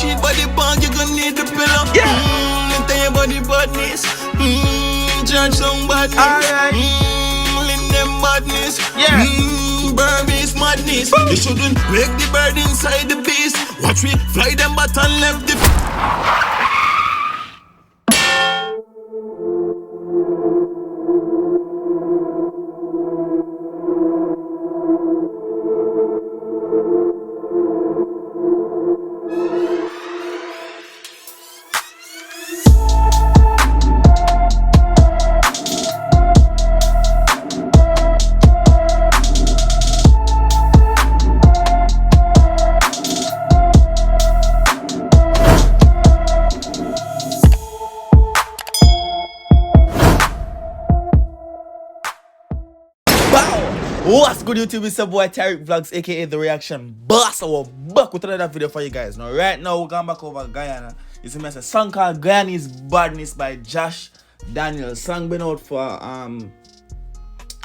shit body bag, you gonna need the pillow. Let tell you about the badness. Judge some badness. Alright. Lin them badness. Yeah. Burmese madness. You shouldn't wake the bird inside the beast. Watch me fly them but and left the. What's good, YouTube? It's your boy Tyrekevlogs, aka The Reaction Boss. We're back with another video for you guys. Now, right now, we're going back over Guyana. You see me, it's a song called Guyanese Badness by Danielz. Song been out for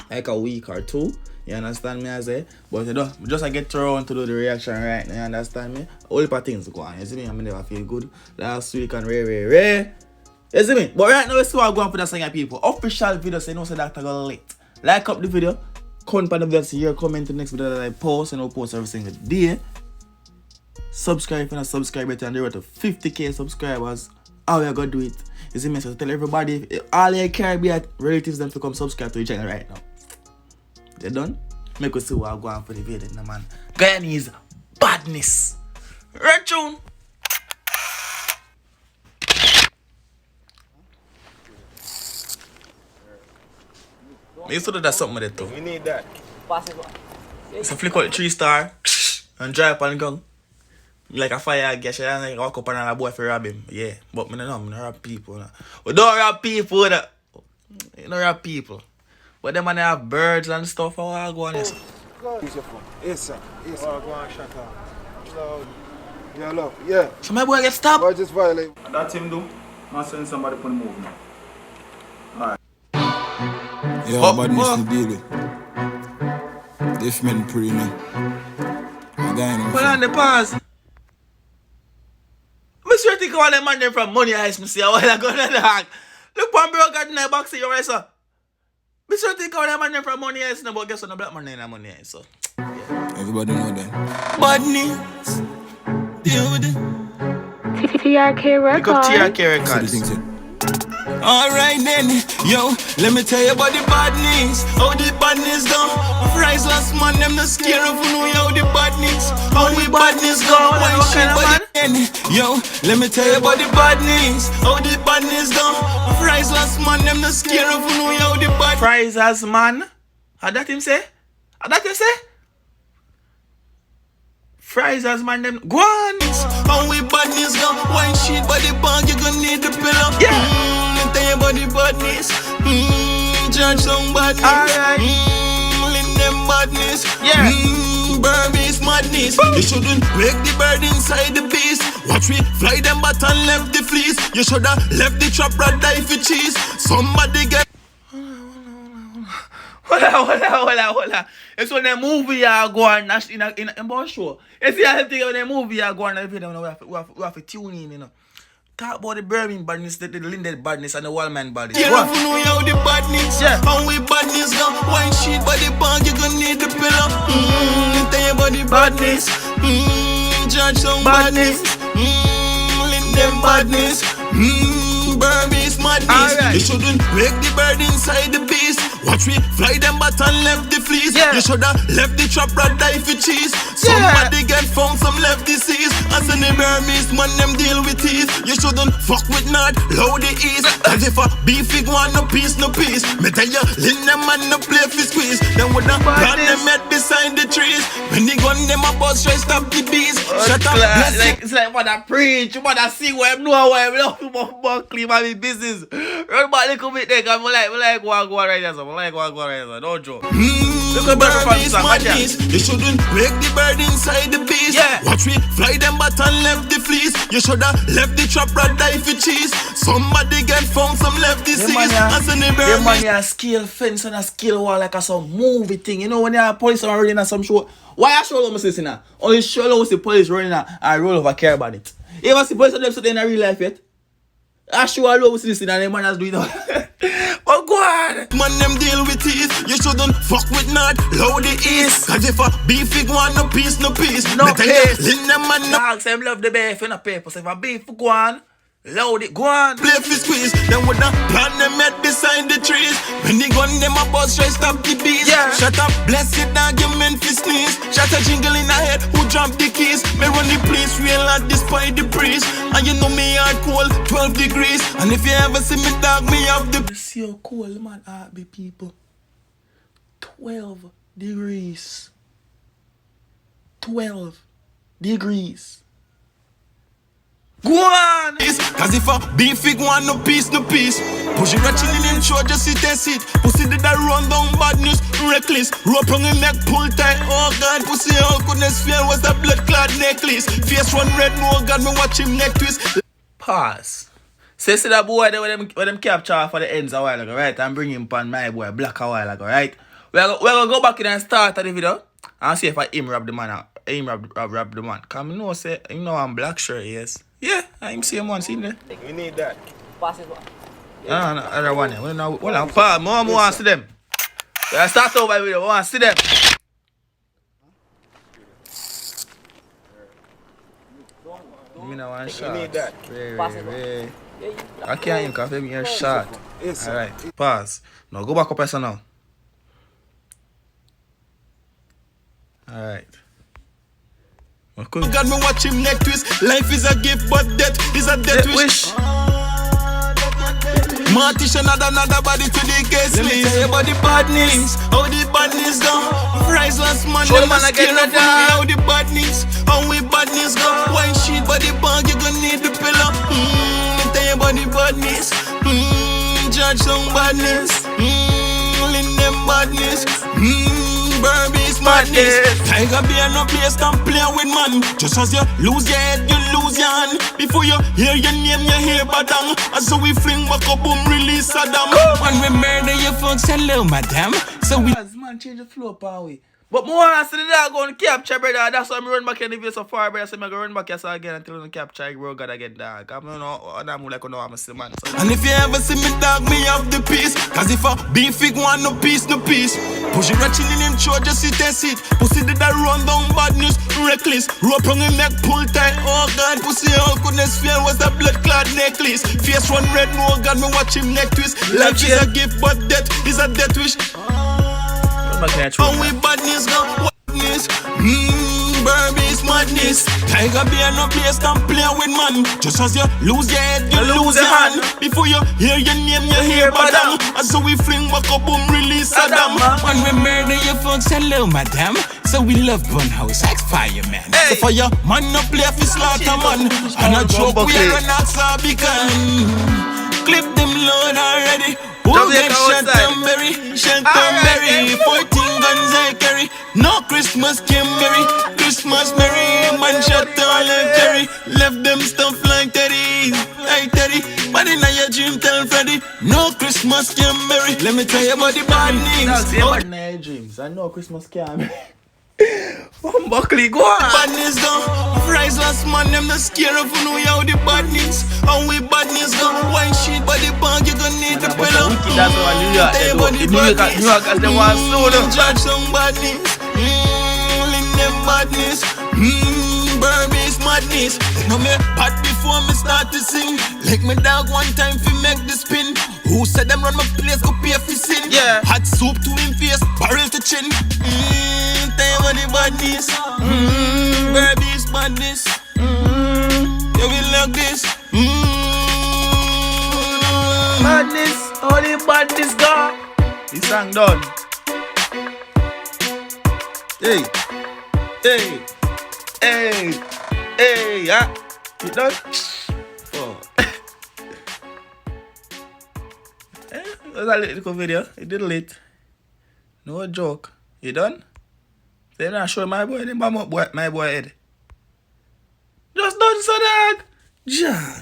like a week or two. You understand me, I say? But you know, just I get around to do the reaction right now. You understand me? All the things go on. You see me? I never feel good last week and rare. You see me? But right now, let's see what I'm going for the song, people. Official video, so you know, so that I go late. Like up the video. Comment on the video, see your comment to the next video that I post, and I'll post every single day. Subscribe if you're not subscribed yet, and they're to 50k subscribers. How you gonna do it? You see me? So tell everybody, all your Caribbean relatives them to come subscribe to the channel right now. They done? Make us see what I'm going for the video, now, man. Guyanese Badness. Red tune. You saw that something with it too. You need that. So flick out the 3-star and drive on the gun. Like a fire gas, and like walk up and a boy for rob him. Yeah. But I don't rob people. No. We don't rob people. No. You don't rob people. But them man have birds and stuff. How I go on this? Use your phone. Yes, sir. Yes, sir. Go on, shut up. So, yeah, love. Yeah. So my boy get stopped? Boy just violate. That's him do. I'm sending somebody for the move now. Alright. Yeah, badness to deal with. Deaf men pretty now. Hold on the pause. I sure think all them man them from Money Heist, me see a while ago. Look, one bro got in the box here, right, sir? I sure think all them man them from Money Heist, but guess what, no black man in Money Heist, so. Yeah. Everybody know that. Badness. Deal with it. Pick up TRK records. Alright then, yo, let me tell you about the badness. How the badness go. Rise last man, them not scared of who know how the badness. How the badness go. Why shit body then, yo, let me tell you about the badness. How the badness go. Rise last man, them not scared of who know how the badness. Fries as man? How that him say? How that him say? Fries as man them. Go on. How we badness go. Why shit body bag, you gonna need the pillow. Yeah. Tell you about the badness. Judge some badness. Alright. Lin them badness. Yeah. Burmese madness. You shouldn't wake the bird inside the beast. Watch me fly them but and left the fleece. You shoulda left the trap rat die for cheese. Somebody get. Hold on. It's when the movie are going in a boss show. You see I think when the movie are going, we have to tune in, you know. Talk about the Birmingham badness, the Linded badness, and the Wallman badness. You don't know how the badness. Yeah. How we badness go. Why shit body bag, you gonna need the pillow. Tell you about the badness. Judge some badness. Linded badness. Burmese madness. Alright. You shouldn't wake the bird inside the beast. Watch me fly them but and left the fleece. Yeah. You shoulda left the trap rat die for cheese. Somebody get found, some left disease. As in the Burmese man, them deal with teeth. You shouldn't fuck with not low the east. As if a beefy one, no peace. Me tell you, Lin them man no play for squeeze. Them would not plant them head beside the trees. When they gun them a bus, try stop the bees. Shut up, like, it's like what I preach, what I see, what I know, what I know, clean my business. Run back a little bit there, cause I like what I go right there, don't joke. Look at Burmese madness. You shouldn't wake the bird inside the beast. Yeah. Watch me fly them but and left the fleece. You shoulda left the trap rat die for cheese. Somebody get found, some left disease. As in the Burmese man, you scale fence and a scale wall like a some movie thing. You know when you have police are running at some show. Why I show them this now? Only show them the police running and roll over care about it. You ever see boys of them so in real life yet? I sure I love this thing and them man has do it now. Oh God! Man, them deal with it. You shouldn't fuck with not loud it is. Cause if a beef it want no peace, no peace. No peace. Lin them man no Dogs, them love the beef in a paper. So if a beef go on, loud it, go on. play for squeeze. Them with the plan them head beside the trees. When the gun them a buzz, try stop the beast. Yeah. Shut up, bless it, argument for sneeze. Shut a jingle in the head, who drop the keys? Me run the place, real hard despite the breeze. And you know me hard cold, 12 degrees. And if you ever see me dog, me have the See how cold man heart be, people. 12 degrees. 12 degrees. Go on! Cause if a beef it want no peace, no peace. Push it ratchet in him show, just sit and sit. Pussy did that run down badness, reckless. Rope on him neck, pull tight, oh God. Pussy all goodness fear was a blood clot necklace. Face run red, no God, me watch him neck twist. Pause. Say that boy there with them capture for the ends a while ago, right? And bring him pan my boy black a while ago, right? We're gonna go back in and start the video and see if I him rob the man out. Him rob the man. Come you know say you know I'm black shirt, yes. Yeah, I'm same one, see there. We need that. No, other one there. Well, I'm far. More want to see them. Let's start over video. We want to see them. Me no one shot. We need that. Very. I can't even confirm your shot. Yes, sir. Alright, pause. Now go back up person now. Alright. God, me watch him neck twist. Life is a gift, but death is a death wish. Martish another body to the case. Let me tell you about the badness. How the badness go? Priceless man, Show them man a again, scared of brother. me. How the badness? How we badness go? Wine sheet body bag, you gonna need the pillow. Tell you about the badness. Judge some badness. Lin them badness. Burmese madness. Tiger bear no place can play with man. Just as you lose your head, you lose your hand. Before you hear your name, you hear badang. And so we fling back up, boom, release Saddam. When we murder you folks, hello madam. So we Man, change the flow, power. But more I see the dog going to capture, brother. That's why I run back in the video so far, brother. So I'm going to run back here so again until I capture, bro. God, again, dog. I'm not know, I'm like, no, I'm a man. So, and if you ever see me dog, me have the peace. Cause if a beef it want no peace, no peace. Push it ratchet in him show, just sit and sit. Pussy did that run down badness, reckless. Rope on him neck, pull tight, oh God. Pussy all goodness fear was a blood clot necklace. Face run red, no God, me watch him neck twist. Life is a gift, but death is a death wish. How we badness go, badness. Burmese madness. Tiger bear no place can play with man. Just as you lose your head, you lose your hand. Before you hear your name, you hear badam. And so we fling back up, boom, release Saddam. When we murder you folks, hello madam. So we love bun house like fireman. So for your man no play for slaughter man. And a joke we are an Asabican. Clip them load already. Who get shot and bury, shot and bury. 14 guns I carry. No Christmas came merry, Christmas merry. Man shot all like Jerry. Left them stuff like Teddy, like Teddy. But in your dream tell Freddy. No Christmas came merry. Let me tell you about the bad names. in your dreams. I know Christmas came. Buckley, go on. Badness go, priceless man, them not scared of know how the badness. How we badness go, wine sheet body bag, you gonna need the pillow. That's why New York, New York, as they want slow down. Judge some badness, link them badness, Burmese madness. Know me bad before me start to sing. Like me dog one time fi make the spin. Who said them run my place go pay for sin? Yeah. Hot soup to him face, barrel to chin. Tell you what the badness, Burmese badness. Yeah, we like this. Badness, all the badness gone. The song done. Hey, hey, hey, hey, yeah. You done? Oh. It was a little video. It did late. No joke. You done? They not show my boy. They bomb up my boy head. Just done so dog. John.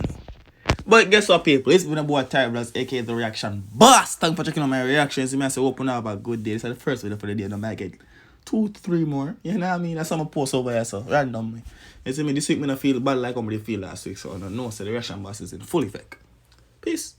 But guess what, people? It's been a boy Tyrekevlogs, aka The Reaction Boss. Thanks for checking out my reactions. You may say open up a good day. This is the first video for the day. Don't make it 2 to 3 more. You know what I mean? That's some post over here, so randomly. You see me, this week I don't feel bad like I feel last week, so I don't know, so the reaction boss is in full effect. Peace.